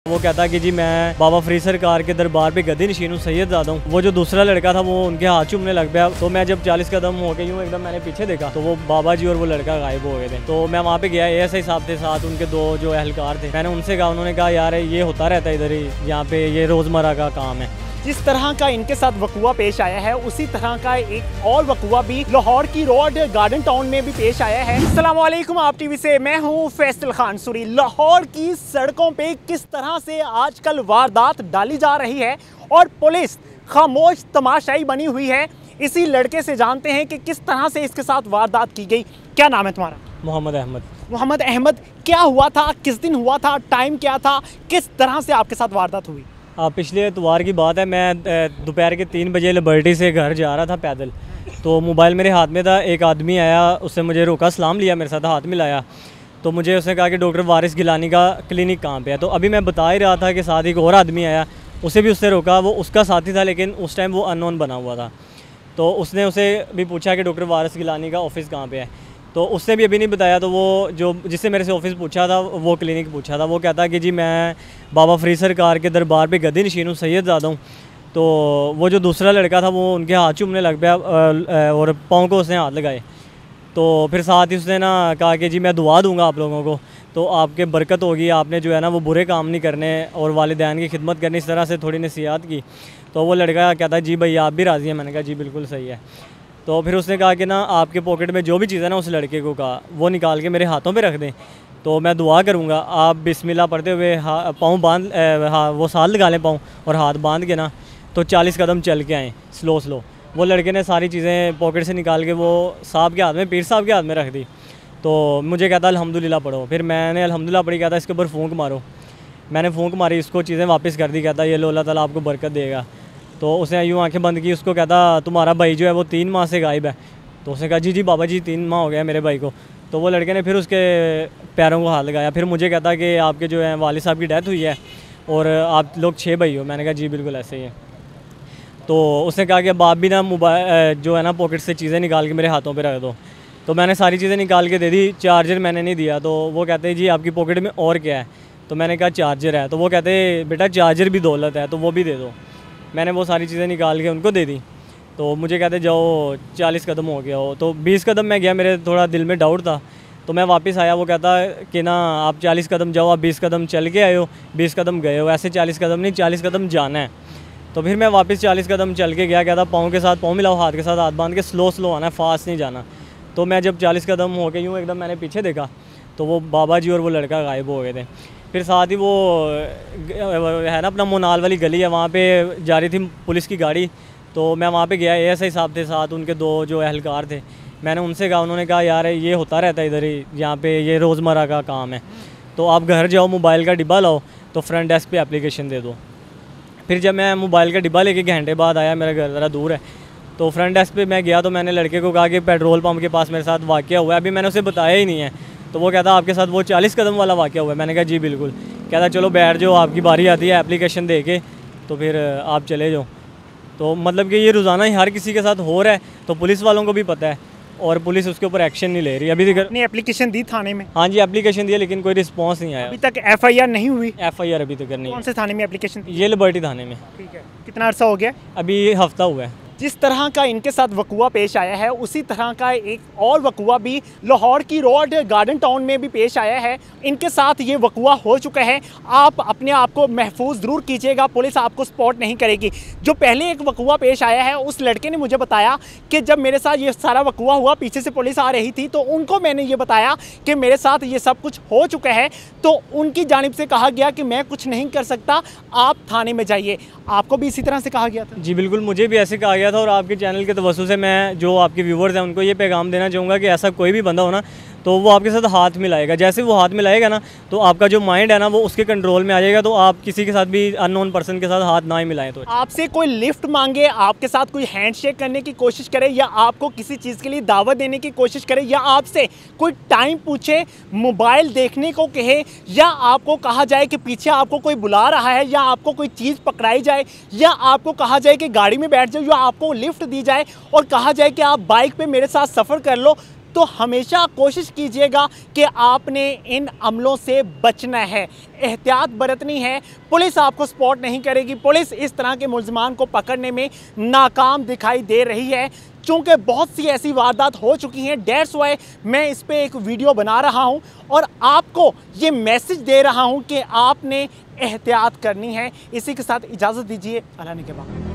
वो कहता कि जी मैं बाबा फरीद सरकार के दरबार पे गद्दी नशीन हूँ, सैयदजादा हूँ। वो जो दूसरा लड़का था वो उनके हाथ चूमने लग गया। तो मैं जब 40 कदम हो गई हूँ एकदम मैंने पीछे देखा तो वो बाबा जी और वो लड़का गायब हो गए थे। तो मैं वहाँ पे गया, ASI साहब थे साथ, उनके दो जो एहलकार थे। मैंने उनसे कहा, उन्होंने कहा यार ये होता रहता है इधर ही, यहाँ पे ये रोज़मर्रा का काम है। जिस तरह का इनके साथ वकुआ पेश आया है उसी तरह का एक और वकुआ भी लाहौर की रोड गार्डन टाउन में भी पेश आया है। अस्सलाम वालेकुम, आप टीवी से मैं हूं फैसल खान सूरी। लाहौर की सड़कों पे किस तरह से आजकल वारदात डाली जा रही है और पुलिस खामोश तमाशाई बनी हुई है। इसी लड़के से जानते हैं कि किस तरह से इसके साथ वारदात की गई। क्या नाम है तुम्हारा? मोहम्मद अहमद। मोहम्मद अहमद, क्या हुआ था, किस दिन हुआ था, टाइम क्या था, किस तरह से आपके साथ वारदात हुई? पिछले इतवार की बात है, मैं दोपहर के 3 बजे लिबर्टी से घर जा रहा था पैदल। तो मोबाइल मेरे हाथ में था, एक आदमी आया, उससे मुझे रोका, सलाम लिया, मेरे साथ हाथ मिलाया। तो मुझे उसने कहा कि डॉक्टर वारिस गिलानी का क्लिनिक कहाँ पे है। तो अभी मैं बता ही रहा था कि साथ ही एक और आदमी आया, उसे भी उससे रोका, वो उसका साथी था लेकिन उस टाइम वो अननोन बना हुआ था। तो उसने उसे भी पूछा कि डॉक्टर वारिस गिलानी का ऑफिस कहाँ पे है। तो उससे भी अभी नहीं बताया। तो वो जो जिससे मेरे से ऑफिस पूछा था, वो क्लिनिक पूछा था, वो कहता कि जी मैं बाबा फरीद सरकार के दरबार पे गद्दी नशीन हूँ, सैयदजादा हूँ। तो वो जो दूसरा लड़का था वो उनके हाथ चूमने लग गया और पाँव को उसने हाथ लगाए। तो फिर साथ ही उसने ना कहा कि जी मैं दुआ दूंगा आप लोगों को, तो आपके बरकत होगी, आपने जो है ना वो बुरे काम नहीं करने और वालिदैन की खिदमत करनी। इस तरह से थोड़ी नसीहत की। तो वो लड़का कहता है जी भैया आप भी राज़ी हैं? मैंने कहा जी बिल्कुल सही है। तो फिर उसने कहा कि ना आपके पॉकेट में जो भी चीज़ है ना, उस लड़के को कहा वो निकाल के मेरे हाथों पे रख दें, तो मैं दुआ करूँगा। आप बिस्मिल्लाह पढ़ते हुए पाँव बांध वो साल लगा लें पाँव और हाथ बांध के ना तो 40 कदम चल के आएँ स्लो। वो लड़के ने सारी चीज़ें पॉकेट से निकाल के वो साहब के हाथ में, पीर साहब के हाथ में रख दी। तो मुझे कहता अल्हम्दुलिल्लाह पढ़ो। फिर मैंने अल्हम्दुलिल्लाह पढ़ी, कहता इसके ऊपर फूंक मारो। मैंने फूंक मारी, इसको चीज़ें वापस कर दी। कहता ये लो अल्लाह ताला आपको बरकत देगा। तो उसने यूँ आंखें बंद की, उसको कहता तुम्हारा भाई जो है वो 3 माह से गायब है। तो उसने कहा जी बाबा जी 3 माह हो गया मेरे भाई को। तो वो लड़के ने फिर उसके पैरों को हाथ लगाया। फिर मुझे कहता कि आपके जो है वालिद साहब की डेथ हुई है और आप लोग 6 भाई हो। मैंने कहा जी बिल्कुल ऐसे ही है। तो उसने कहा कि अब आप भी ना मोबाइल जो है ना पॉकेट से चीज़ें निकाल के मेरे हाथों पे रख दो। तो मैंने सारी चीज़ें निकाल के दे दी, चार्जर मैंने नहीं दिया। तो वो कहते हैं जी आपकी पॉकेट में और क्या है? तो मैंने कहा चार्जर है। तो वो कहते बेटा चार्जर भी दौलत है, तो वो भी दे दो। मैंने वो सारी चीज़ें निकाल के उनको दे दी। तो मुझे कहते जाओ 40 कदम हो गया हो। तो 20 कदम मैं गया, मेरे थोड़ा दिल में डाउट था। तो मैं वापस आया, वो कहता कि ना आप 40 कदम जाओ, आप 20 कदम चल के आए हो, 20 कदम गए हो, ऐसे 40 कदम नहीं 40 कदम जाना है। तो फिर मैं वापस 40 कदम चल के गया, कहता पाँव के साथ पाँव मिलाओ, हाथ के साथ हाथ बांध के स्लो आना है, फास्ट नहीं जाना। तो मैं जब 40 कदम हो गई हूँ एकदम मैंने पीछे देखा तो वो बाबा जी और वो लड़का गायब हो गए थे। फिर साथ ही वो है ना अपना मोनाल वाली गली है, वहाँ पे जा रही थी पुलिस की गाड़ी। तो मैं वहाँ पे गया, ASI साहब थे साथ, उनके दो जो एहलकार थे। मैंने उनसे कहा, उन्होंने कहा यार ये होता रहता है इधर ही, यहाँ पे ये रोज़मर्रा का काम है। तो आप घर जाओ, मोबाइल का डिब्बा लाओ, तो फ्रंट डेस्क पे एप्लीकेशन दे दो। फिर जब मैं मोबाइल का डिब्बा लेके घंटे बाद आया, मेरा घर ज़रा दूर है, तो फ्रंट डेस्क पे मैं गया तो मैंने लड़के को कहा कि पेट्रोल पम्प के पास मेरे साथ वाक़या हुआ है, अभी मैंने उसे बताया ही नहीं है। तो वो कहता आपके साथ वो 40 कदम वाला वाक़या हुआ है। मैंने कहा जी बिल्कुल। कहता चलो बैठ जाओ, आपकी बारी आती है एप्लीकेशन दे के, तो फिर आप चले जाओ। तो मतलब कि ये रोज़ाना ही हर किसी के साथ हो रहा है, तो पुलिस वालों को भी पता है और पुलिस उसके ऊपर एक्शन नहीं ले रही। अभी तक नहीं एप्लीकेशन दी थाने में? हाँ जी एप्लीकेशन दिया लेकिन कोई रिस्पॉन्स नहीं आया। अभी तक FIR नहीं हुई? FIR अभी तक नहीं। कौन से थाने में एप्लीकेशन दी? ये लिबर्टी थाने में। ठीक है, कितना अर्सा हो गया? अभी हफ्ता हुआ है। जिस तरह का इनके साथ वकुआ पेश आया है उसी तरह का एक और वकुआ भी लाहौर की रोड गार्डन टाउन में भी पेश आया है। इनके साथ ये वकुआ हो चुका है। आप अपने आप को महफूज ज़रूर कीजिएगा, पुलिस आपको स्पॉट नहीं करेगी। जो पहले एक वकुआ पेश आया है उस लड़के ने मुझे बताया कि जब मेरे साथ ये सारा वकुआ हुआ, पीछे से पुलिस आ रही थी, तो उनको मैंने ये बताया कि मेरे साथ ये सब कुछ हो चुका है। तो उनकी जानिब से कहा गया कि मैं कुछ नहीं कर सकता, आप थाने में जाइए। आपको भी इसी तरह से कहा गया था? जी बिल्कुल, मुझे भी ऐसे कहा गया था। और आपके चैनल के तवज्जो से मैं जो आपके व्यूवर्स हैं उनको ये पैगाम देना चाहूँगा कि ऐसा कोई भी बंदा हो ना, तो वो आपके साथ हाथ मिलाएगा। जैसे वो हाथ मिलाएगा ना, तो आपका जो माइंड है ना वो उसके कंट्रोल में आ जाएगा। तो आप किसी के साथ भी अननोन पर्सन के साथ हाथ ना ही मिलाएं। तो आपसे कोई लिफ्ट मांगे, आपके साथ कोई हैंडशेक करने की कोशिश करे, या आपको किसी चीज़ के लिए दावत देने की कोशिश करे, या आपसे कोई टाइम पूछे, मोबाइल देखने को कहे, या आपको कहा जाए कि पीछे आपको कोई बुला रहा है, या आपको कोई चीज़ पकड़ाई जाए, या आपको कहा जाए कि गाड़ी में बैठ जाओ, या आपको लिफ्ट दी जाए और कहा जाए कि आप बाइक पे मेरे साथ सफ़र कर लो, तो हमेशा कोशिश कीजिएगा कि आपने इन अमलों से बचना है, एहतियात बरतनी है। पुलिस आपको सपोर्ट नहीं करेगी, पुलिस इस तरह के मुल्ज़िमान को पकड़ने में नाकाम दिखाई दे रही है, चूँकि बहुत सी ऐसी वारदात हो चुकी हैं। डेट्स वाई मैं इस पे एक वीडियो बना रहा हूं और आपको ये मैसेज दे रहा हूं कि आपने एहतियात करनी है। इसी के साथ इजाज़त दीजिए, अल्लाह ने के बाद।